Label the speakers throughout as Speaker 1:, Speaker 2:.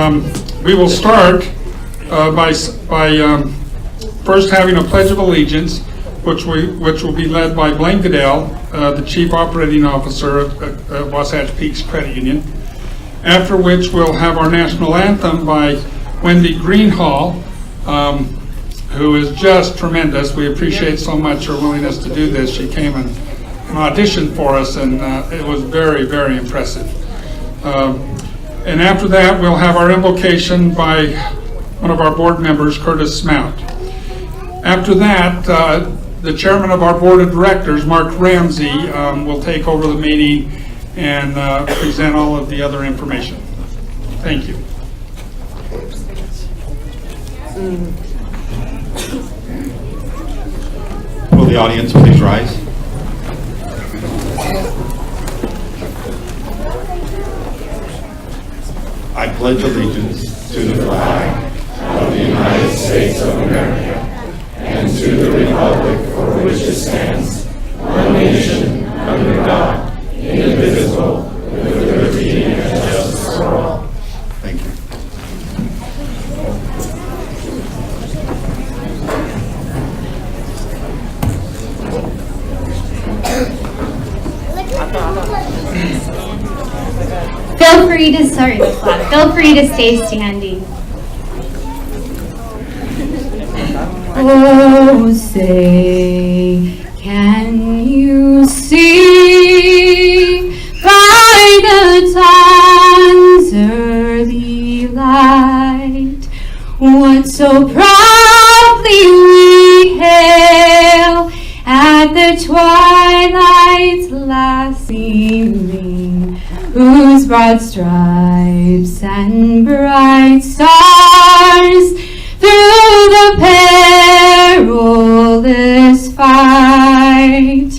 Speaker 1: We will start by first having a Pledge of Allegiance, which will be led by Blaine Goodell, the Chief Operating Officer of Wasatch Peaks Credit Union. After which we'll have our national anthem by Wendy Greenhall, who is just tremendous. We appreciate so much her willingness to do this. She came and auditioned for us, and it was very, very impressive. And after that, we'll have our invocation by one of our board members, Curtis Smout. After that, the chairman of our board of directors, Mark Ramsey, will take over the meeting and present all of the other information. Thank you.
Speaker 2: Will the audience please rise? I pledge allegiance to the flag
Speaker 3: of the United States of America and to the republic for which it stands, one nation, under God, indivisible, with liberty and justice for all.
Speaker 2: Thank you.
Speaker 4: Feel free to stay standing. Oh, say, can you see by the dawn's early light what so proudly we hail at the twilight's last gleaming, whose broad stripes and bright stars through the perilous fight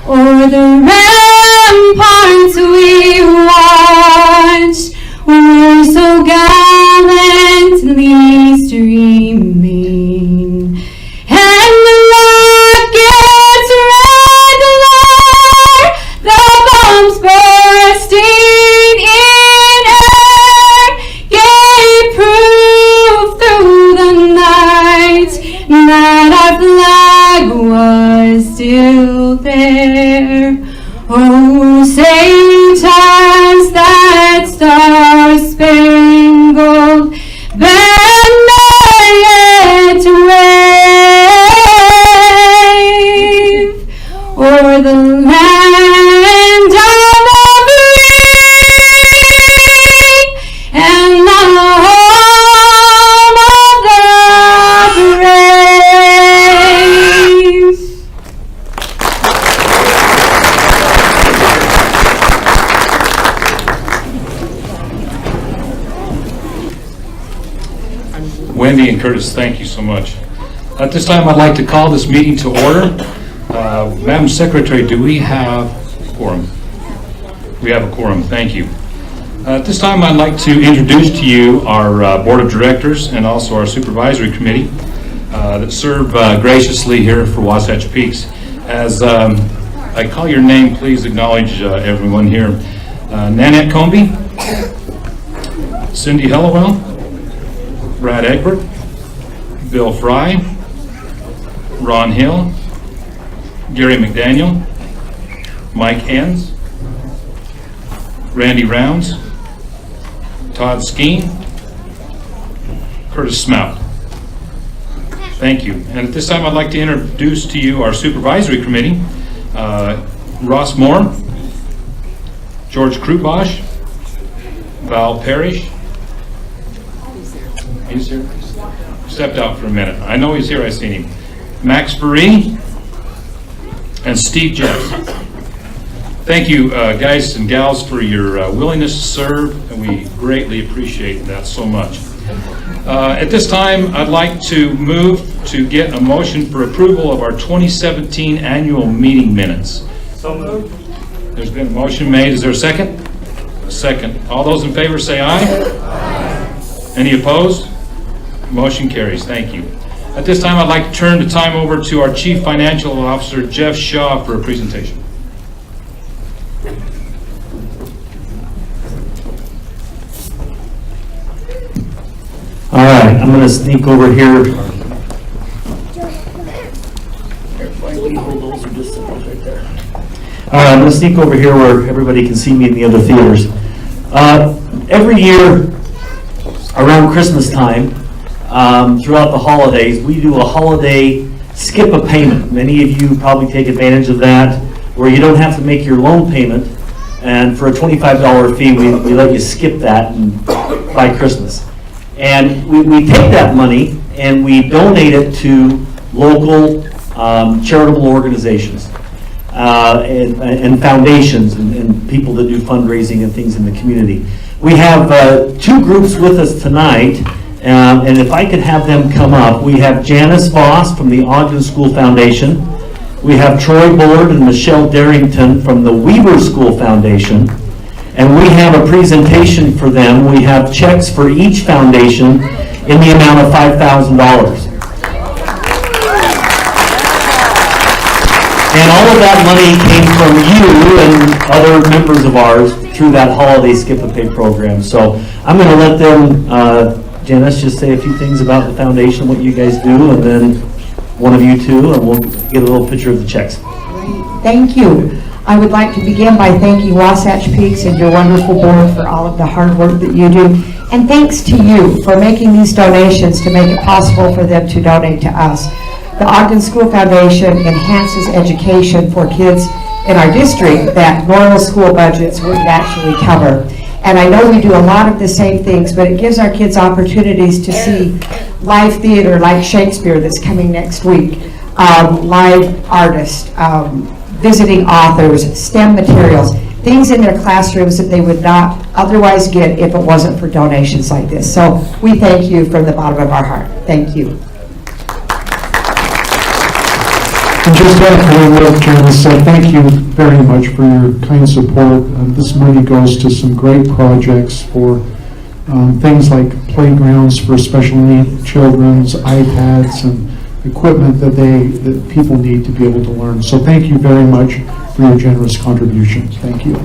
Speaker 4: o'er the ramparts we watched were so gallantly streaming, and the rocket's red glare, the bombs bursting in air, gave proof through the night that our flag was still there. Oh, Saint as that star-spangled banner yet wave o'er the land of the free and the home of the brave.
Speaker 5: Wendy and Curtis, thank you so much. At this time, I'd like to call this meeting to order. Madam Secretary, do we have a quorum? We have a quorum, thank you. At this time, I'd like to introduce to you our Board of Directors and also our Supervisory Committee that serve graciously here for Wasatch Peaks. As I call your name, please acknowledge everyone here. Nanette Comby, Cindy Hellewell, Brad Egbert, Bill Fry, Ron Hill, Gary McDaniel, Mike Hens, Randy Rounds, Todd Skeen, Curtis Smout. Thank you. And at this time, I'd like to introduce to you our Supervisory Committee, Ross Moore, George Krubosh, Val Parrish. He's here? Stepped out for a minute. I know he's here, I've seen him. Max Faree and Steve Jeffs. Thank you, guys and gals, for your willingness to serve, and we greatly appreciate that so much. At this time, I'd like to move to get a motion for approval of our 2017 annual meeting minutes.
Speaker 3: So moved.
Speaker 5: There's been a motion made. Is there a second? A second. All those in favor say aye. Aye. Any opposed? Motion carries. Thank you. At this time, I'd like to turn the time over to our Chief Financial Officer, Jeff Shaw, for a presentation.
Speaker 6: right, I'm gonna sneak over here. All right, I'm gonna sneak over here where everybody can see me in the other theaters. Every year around Christmas time, throughout the holidays, we do a holiday skip a payment. Many of you probably take advantage of that, where you don't have to make your loan payment, and for a $25 fee, we let you skip that by Christmas. And we take that money and we donate it to local charitable organizations and foundations and people that do fundraising and things in the community. We have two groups with us tonight, and if I could have them come up. We have Janice Voss from the Ogden School Foundation. We have Troy Bullard and Michelle Darrington from the Weaver School Foundation. And we have a presentation for them. We have checks for each foundation in the amount of $5,000. And all of that money came from you and other members of ours through that holiday Skip a Pay program. So I'm going to let them, Janice, just say a few things about the foundation, what you guys do, and then one of you two, and we'll get a little picture of the checks.
Speaker 7: Thank you. I would like to begin by thanking Wasatch Peaks and your wonderful board for all of the hard work that you do. And thanks to you for making these donations to make it possible for them to donate to us. The Ogden School Foundation enhances education for kids in our district that normal school budgets wouldn't actually cover. And I know we do a lot of the same things, but it gives our kids opportunities to see live theater like Shakespeare that's coming next week, live artists, visiting authors, STEM materials, things in their classrooms that they would not otherwise get if it wasn't for donations like this. So we thank you from the bottom of our heart. Thank you.
Speaker 8: And just after what Janice said, thank you very much for your kind support. This money goes to some great projects for things like playgrounds for special need children's, iPads, and equipment that people need to be able to learn. So thank you very much for your generous contribution. Thank you.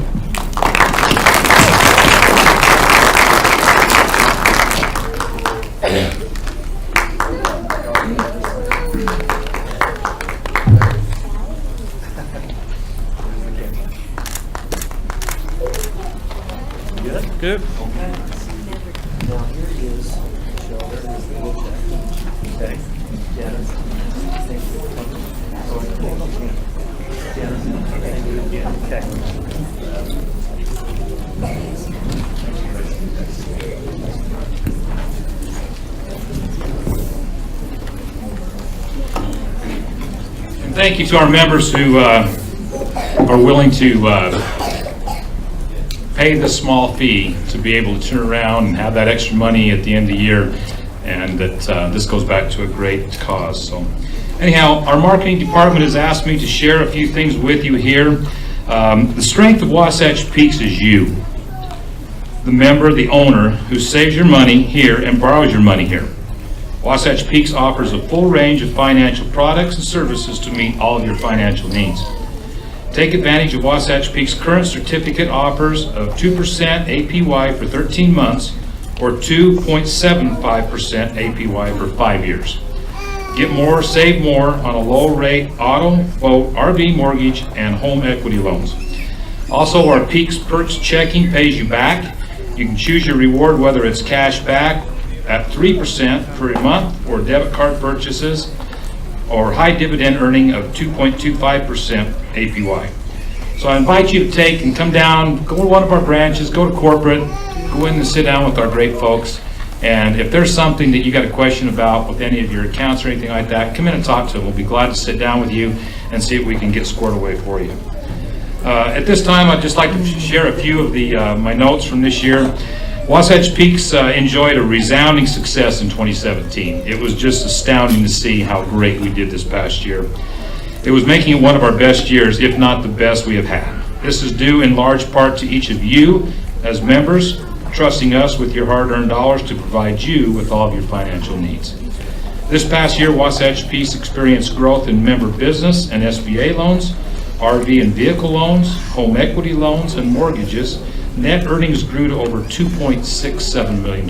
Speaker 5: Good.
Speaker 6: Now here is, Michelle, there is the little check. Okay. Janice. Thank you. Janice. Thank you again. Okay.
Speaker 5: And thank you to our members who are willing to pay the small fee to be able to turn around and have that extra money at the end of the year, and that this goes back to a great cause. So anyhow, our marketing department has asked me to share a few things with you here. The strength of Wasatch Peaks is you, the member, the owner, who saves your money here and borrows your money here. Wasatch Peaks offers a full range of financial products and services to meet all of your financial needs. Take advantage of Wasatch Peaks' current certificate offers of 2% APY for 13 months or 2.75% APY for 5 years. Get more, save more on a low rate auto, boat, RV mortgage, and home equity loans. Also, our Peaks Perks checking pays you back. You can choose your reward, whether it's cash back at 3% per month or debit card purchases, or high dividend earning of 2.25% APY. So I invite you to take and come down, go to one of our branches, go to corporate, go in and sit down with our great folks. And if there's something that you got a question about with any of your accounts or anything like that, come in and talk to them. We'll be glad to sit down with you and see if we can get squared away for you. At this time, I'd just like to share a few of my notes from this year. Wasatch Peaks enjoyed a resounding success in 2017. It was just astounding to see how great we did this past year. It was making it one of our best years, if not the best we have had. This is due in large part to each of you as members, trusting us with your hard-earned dollars to provide you with all of your financial needs. This past year, Wasatch Peaks experienced growth in member business and SBA loans, RV and vehicle loans, home equity loans, and mortgages. Net earnings grew to over $2.67 million.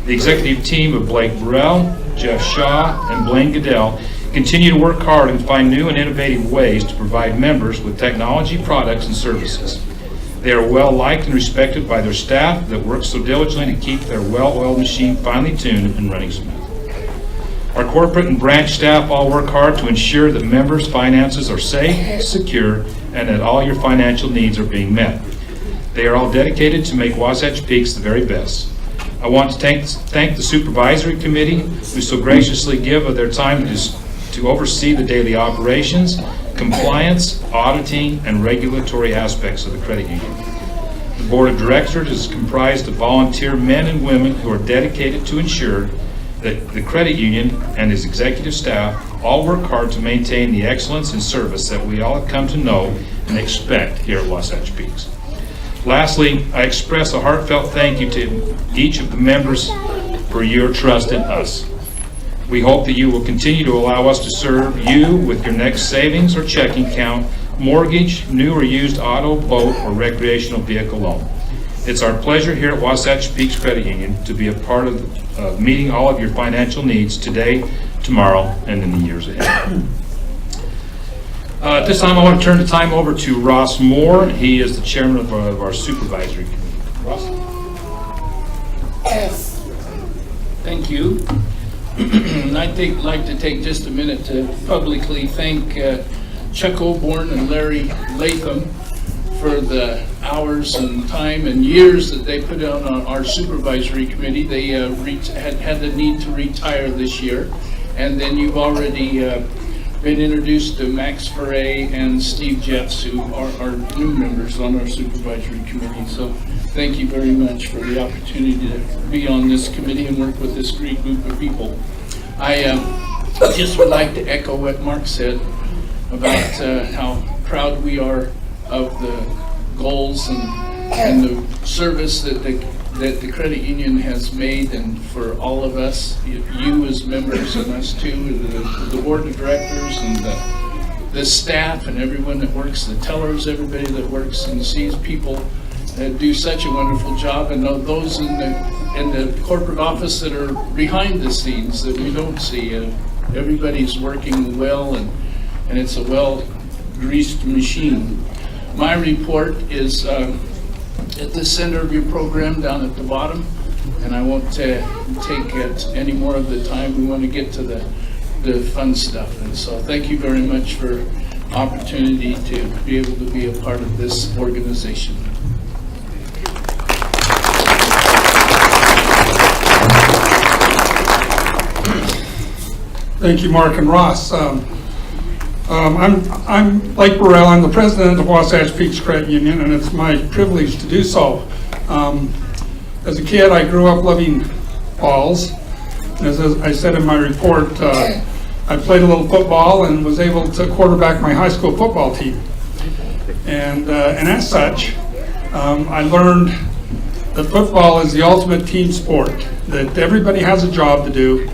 Speaker 5: The executive team of Blake Burrell, Jeff Shaw, and Blaine Goodell continue to work hard and find new and innovative ways to provide members with technology products and services. They are well liked and respected by their staff that works so diligently to keep their well-oiled machine finely tuned and running smooth. Our corporate and branch staff all work hard to ensure that members' finances are safe, secure, and that all your financial needs are being met. They are all dedicated to make Wasatch Peaks the very best. I want to thank the Supervisory Committee who so graciously give of their time to oversee the daily operations, compliance, auditing, and regulatory aspects of the credit union. The Board of Directors is comprised of volunteer men and women who are dedicated to ensure that the credit union and its executive staff all work hard to maintain the excellence in service that we all have come to know and expect here at Wasatch Peaks. Lastly, I express a heartfelt thank you to each of the members for your trust in us. We hope that you will continue to allow us to serve you with your next savings or checking account, mortgage, new or used auto, boat, or recreational vehicle loan. It's our pleasure here at Wasatch Peaks Credit Union to be a part of meeting all of your financial needs today, tomorrow, and in the years ahead. At this time, I want to turn the time over to Ross Moore. He is the chairman of our supervisory committee. Ross?
Speaker 9: Thank you. I'd like to take just a minute to publicly thank Chuck Oborn and Larry Latham for the hours and time and years that they put on our supervisory committee. They had the need to retire this year. And then you've already been introduced to Max Foray and Steve Jeffs, who are our new members on our supervisory committee. So thank you very much for the opportunity to be on this committee and work with this great group of people. I just would like to echo what Mark said about how proud we are of the goals and the service that the credit union has made, and for all of us, you as members and us too, the board of directors and the staff and everyone that works, the tellers, everybody that works and sees people do such a wonderful job, and those in the corporate office that are behind the scenes that we don't see. Everybody's working well, and it's a well-greased machine. My report is at the center of your program down at the bottom, and I won't take any more of the time. We want to get to the fun stuff, and so thank you very much for opportunity to be able to be a part of this organization.
Speaker 1: Thank you, Mark and Ross. I'm Blake Burrell. I'm the president of Wasatch Peaks Credit Union, and it's my privilege to do so. As a kid, I grew up loving balls. As I said in my report, I played a little football and was able to quarterback my high school football team. And as such, I learned that football is the ultimate team sport, that everybody has a job to do.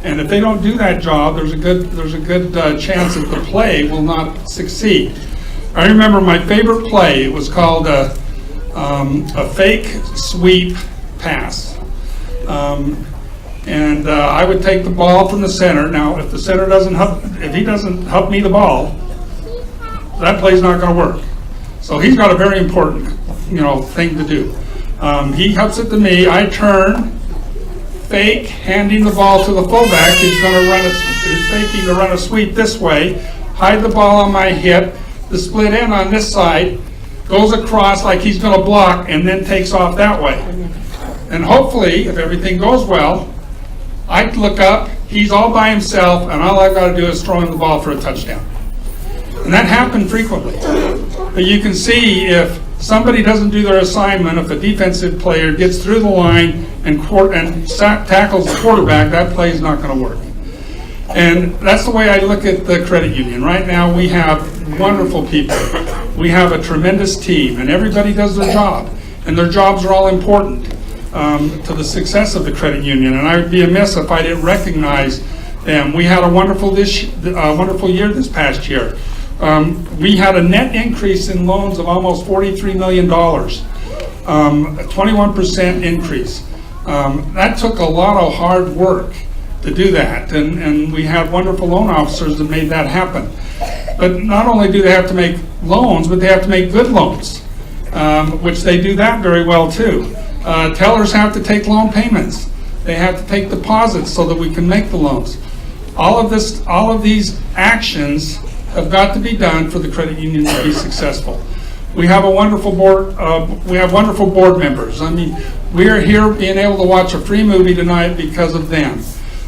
Speaker 1: And if they don't do that job, there's a good chance that the play will not succeed. I remember my favorite play. It was called a fake sweep pass. And I would take the ball from the center. Now, if the center doesn't help me the ball, that play's not going to work. So he's got a very important, thing to do. He helps it to me. I turn. Fake, handing the ball to the fullback who's faking to run a sweep this way, hide the ball on my hip, the split end on this side, goes across like he's going to block, and then takes off that way. And hopefully, if everything goes well, I look up, he's all by himself, and all I've got to do is throw him the ball for a touchdown. And that happened frequently. But you can see if somebody doesn't do their assignment, if a defensive player gets through the line and tackles the quarterback, that play is not going to work. And that's the way I look at the credit union. Right now we have wonderful people. We have a tremendous team, and everybody does their job. And their jobs are all important to the success of the credit union. And I would be amiss if I didn't recognize them. We had a wonderful year this past year. We had a net increase in loans of almost $43 million, a 21% increase. That took a lot of hard work to do that, and we had wonderful loan officers that made that happen. But not only do they have to make loans, but they have to make good loans, which they do that very well too. Tellers have to take loan payments. They have to take deposits so that we can make the loans. All of these actions have got to be done for the credit union to be successful. We have a wonderful board. We have wonderful board members. I mean, we are here being able to watch a free movie tonight because of them.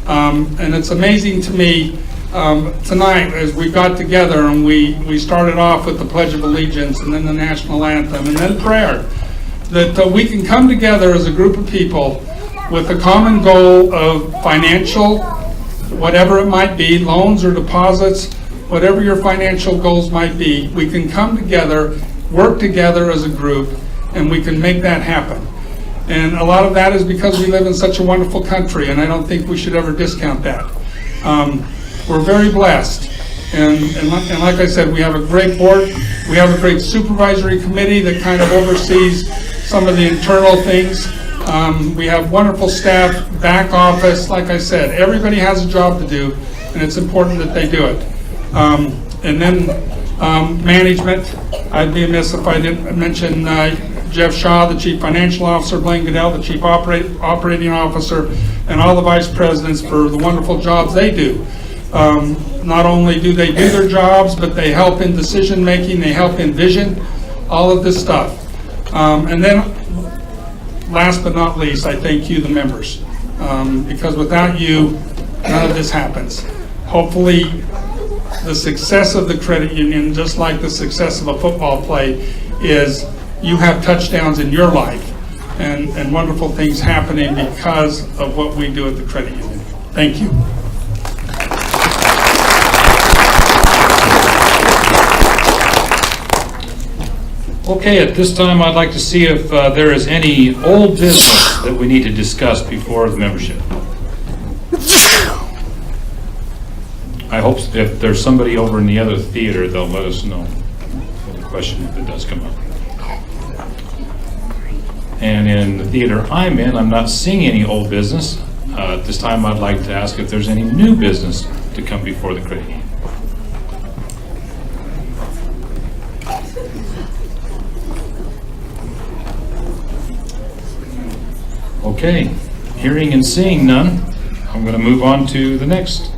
Speaker 1: And it's amazing to me tonight as we got together and we started off with the Pledge of Allegiance and then the national anthem and then prayer, that we can come together as a group of people with a common goal of financial, whatever it might be, loans or deposits, whatever your financial goals might be, we can come together, work together as a group, and we can make that happen. And a lot of that is because we live in such a wonderful country, and I don't think we should ever discount that. We're very blessed. And like I said, we have a great board. We have a great supervisory committee that kind of oversees some of the internal things. We have wonderful staff, back office. Like I said, everybody has a job to do, and it's important that they do it. And then management, I'd be amiss if I didn't mention Jeff Shaw, the Chief Financial Officer, Blaine Goodell, the Chief Operating Officer, and all the Vice Presidents for the wonderful jobs they do. Not only do they do their jobs, but they help in decision making, they help in vision, all of this stuff. And then, last but not least, I thank you, the members, because without you, none of this happens. Hopefully, the success of the credit union, just like the success of a football play, is you have touchdowns in your life and wonderful things happening because of what we do at the credit union. Thank you.
Speaker 5: Okay, at this time, I'd like to see if there is any old business that we need to discuss before the membership. I hope if there's somebody over in the other theater, they'll let us know for the question if it does come up. And in the theater I'm in, I'm not seeing any old business. At this time, I'd like to ask if there's any new business to come before the credit union. Okay, hearing and seeing none, I'm going to move on to the next.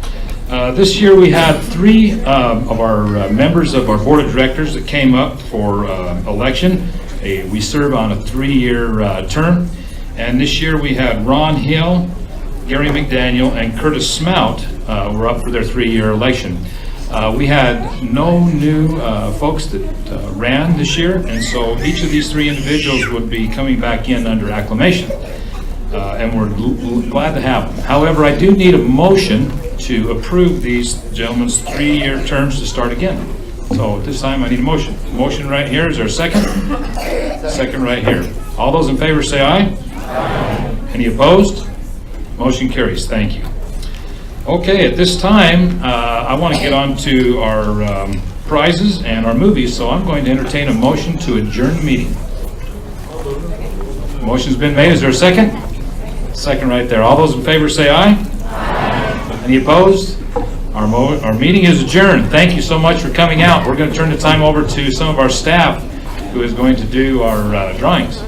Speaker 5: This year we had 3 of our members of our board of directors that came up for election. We serve on a 3-year term, and this year we had Ron Hill, Gary McDaniel, and Curtis Smout were up for their 3-year election. We had no new folks that ran this year, and so each of these 3 individuals would be coming back in under acclamation. And we're glad to have them. However, I do need a motion to approve these gentlemen's 3-year terms to start again. So at this time, I need a motion. Motion right here. Is there a second? Second right here. All those in favor say aye. Aye. Any opposed? Motion carries. Thank you. Okay, at this time, I want to get on to our prizes and our movies, so I'm going to entertain a motion to adjourn the meeting. Motion's been made. Is there a second? Second right there. All those in favor say aye. Aye. Any opposed? Our meeting is adjourned. Thank you so much for coming out. We're going to turn the time over to some of our staff who is going to do our drawings.